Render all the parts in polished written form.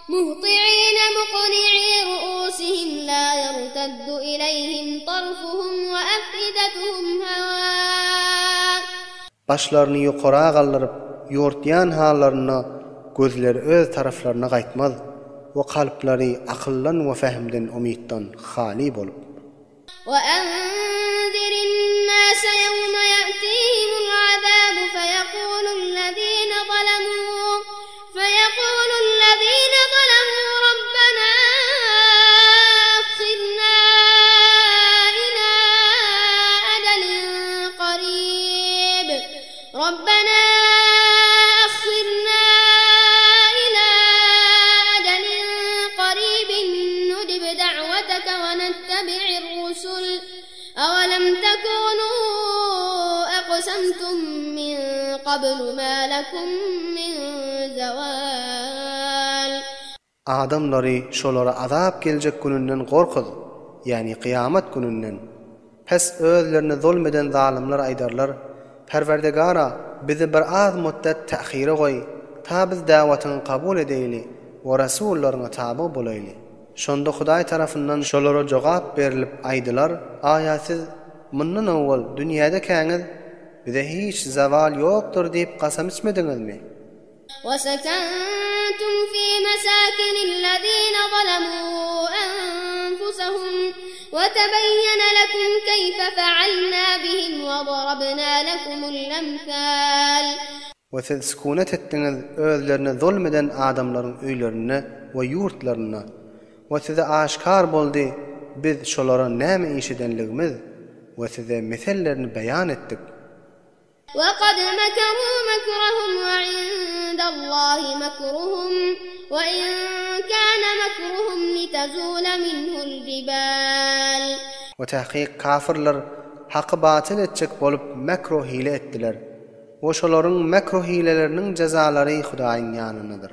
مهطعين مقنعي رؤوسهم لا يرتد إليهم طرفهم وأفئدتهم هواء. Başlarını yuqara qaldırıp, yoğurtyan hallarına, gözleri öz taraflarına qaytmaz ve kalpleri akıllan ve fehmden, umiddan khali bolup. وأنذر الناس يوم يأتيهم العذاب فيقول الذين ظلموا ربنا أخرنا إلى أجل قريب نجب دعوتك ونتبع الرسل أولم تكونوا أقسمتم من قبل ما لكم من زوال. Adamları şolara azap gelecek gününden korkudu, yani kıyamet gününden. Pes özlerini zulmeden zalimler aydarlar, Perverdigara bizi bir az müddet ta'khire koy, ta biz davatını kabul edeyli ve rasullarına tabi bolayli. Şonda Hudaý tarafından şolara jogap berilip aydylar, aya siz mundan awval dünyada käňiz, bize hiç zaval yoktur diýip qasam içmediňizmi? وَسَكَنْتُمْ فِي مَسَاكِنِ الَّذِينَ ظَلَمُوا أَنفُسَهُمْ وَتَبَيَّنَ لَكُمْ كَيْفَ فَعَلْنَا بِهِمْ وَضَرَبْنَا لَكُمُ الْأَمْثَالَ. Ve siz sükunet ettiňiz özlerine zulmeden adamların öýlerine we ýurtlaryna. Ve size aşkar boldy biz şolara näme işidenligimiz ve size mesellerini beyan etdik. وَقَدْ مَكَرُوا مَكْرَهُمْ وَعِندَ اللّٰهِ مَكْرُهُمْ وَإِنْ كَانَ مَكْرُهُمْ لِتَزُولَ مِنْهُ الْجِبَالُ. Ve tahqiq kafirler haqqı batıl etjek bolup mekruh hile etdiler. Ve şoların mekruh hilelerinin cezalary Hudaýyň ýanyndadyr.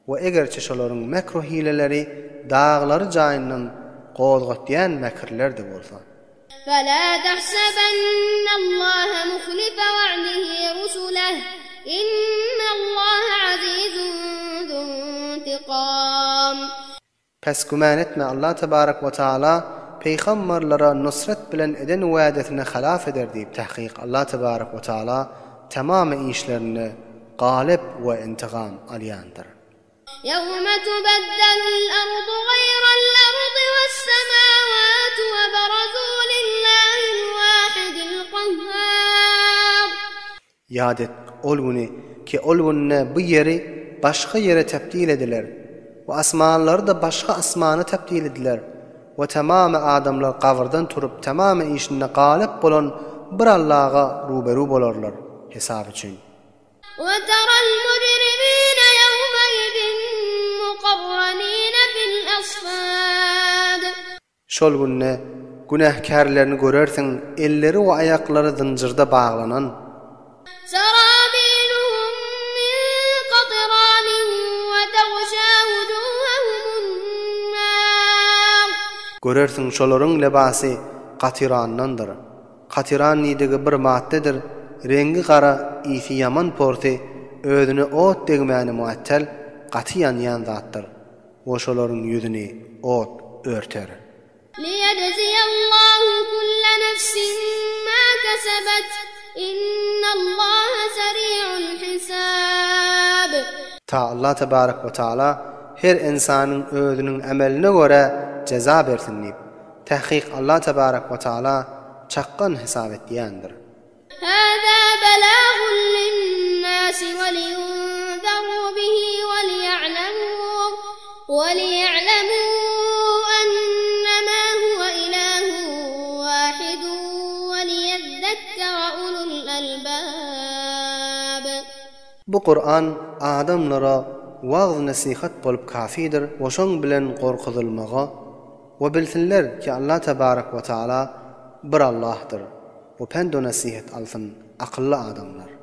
Ve egerçi şoların mekruh hileleri dağları jaýyndan gozgatýan mekirlerdi bolsa. فَلَا تَحْسَبَنَّ اللّٰهَ مُخْلِفَ وَعْدِهِ رُسُلَهُ إِنَّ اللّٰهَ عَزِيزٌ ذُو انْتِقَامٍ. Pes güman etme, Allah tebarek ve taala peygamberlere nusret bilen eden wa'desine halaf eder diýip tahqiq Allah tebarek ve taala tamam işlerini galip ve intiqam alýandyr. يَوْمَ تُبَدَّلُ الْأَرْضُ غَيْرَ الْأَرْضِ وَالسَّمَاوَاتُ وَبَرَزُوا لِلَّهِ الْوَاحِدِ الْقَهَّارِ. Yad et ol güni ki ol gününe bu yeri başka yere tebdil ediler ve asmanları da başka asmanı tebdil ediler ve tamamı adamlar kavurdan turup tamamı işine galip bolan bir Allah'a ruberu bolarlar hesap için. وَتَرَى الْمُجْرِمِينَ يَوْمَئِذٍ مُقَرَّنِينَ فِي الْأَصْفَادِ. Şol günne günahkarlarını görersin, elleri ve ayakları zincirde bağlanan. سَرَابِيلُهُم مِّن قَطِرَانٍ وَتَغْشَى وُجُوهَهُمُ النَّارُ. Görersin şoların lebası qatirandandır. Qatiran nidigi bir maddedir. Rengi qara, isi yaman porti, özüne ot degmäni muattal, qatiyan yan zatdır. O şoların yüzünü ot örter. لِيَجْزِيَ اللّٰهُ كُلَّ نَفْسٍ مَا كَسَبَتْ إِنَّ اللّٰهَ سَرِيعُ الْحِسَابِ. Ta Allah tebarek ve taala her insanın özünün emeline göre ceza bersin deyip. Tahqiq Allah tebarek ve taala çaqqan hesap etdiýändir. هَذَا بَلَاغٌ لِلنَّاسِ وَلِيُنذَرُوا بِهِ وَلِيَعْلَمُوا أَنَّمَا هُوَ إِلَٰهٌ وَاحِدٌ وَلِيَذَّكَّرَ أُولُو الْأَلْبَابِ. Bu Kur'an adamlara wagz nasihat bolup kafidir we şoň bilen gorkuzulmaga we bilsinler ki Allah tebarek ve taala bir Allah'tır. Bu pendo nasihat alsın akıllı adamlar.